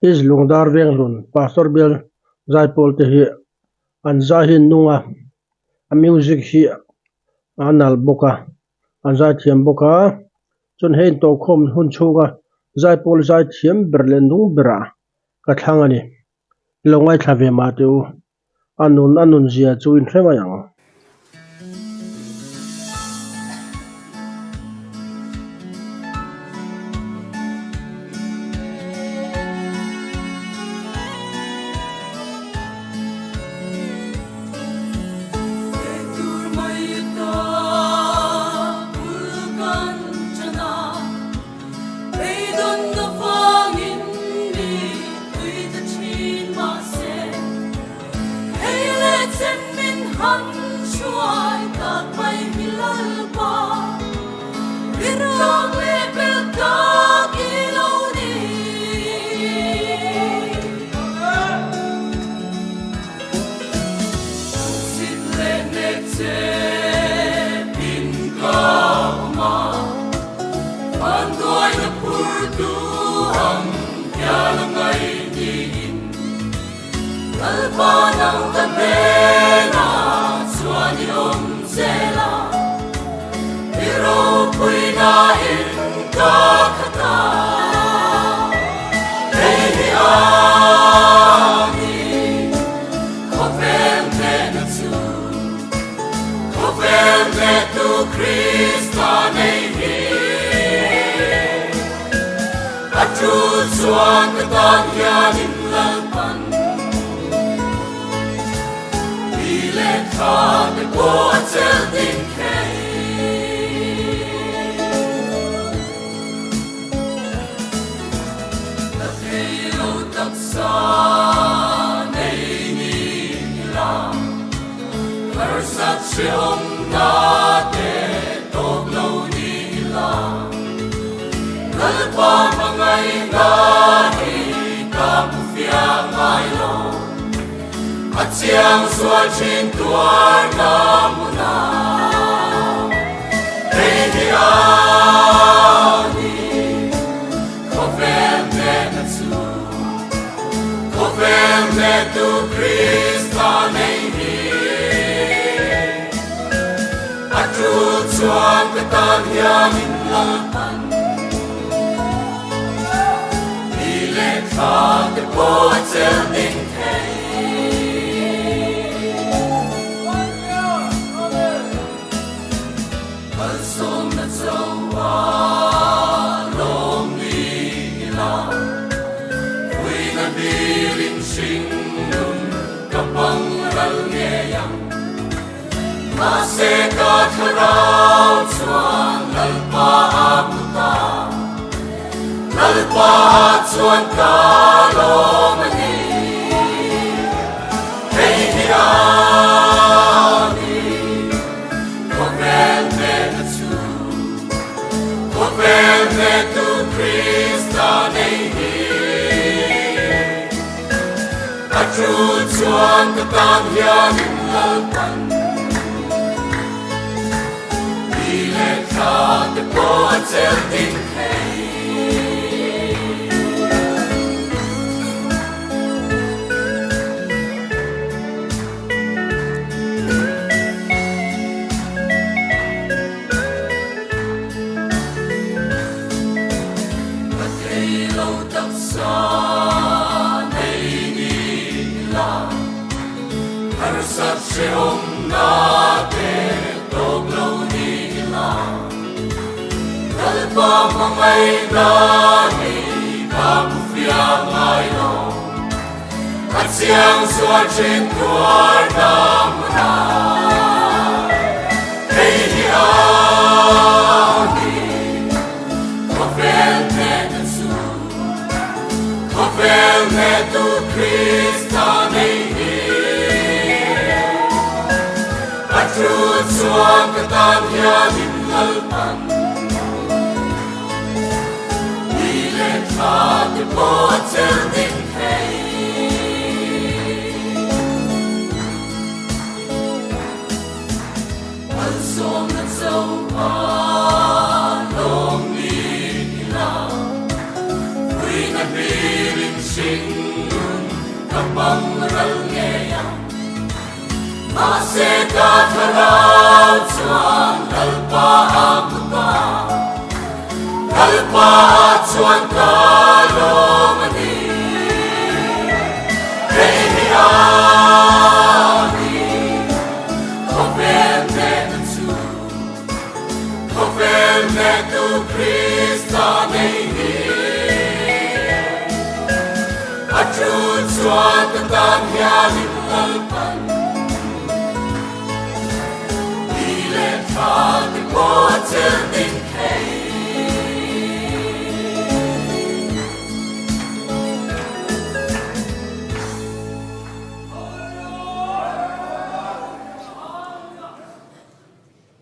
is lungdar veng run pastor bel zaipol te hi an zahin nunga a music hi anal boka an zai thiam boka chun hein to khom hun chunga zaipol zai thiam berlen dung bera ka thlang ani longai thave ma teu anun zia chu in thlema yang Be rin sing kapang ral ngea Mase ka tharau chuan lalpa akuta Lalpa chuan ka lomani Rehi ani Kopen ne tu Kopen ne tu Krista nehi Atu chuan ka tan hianin lalpan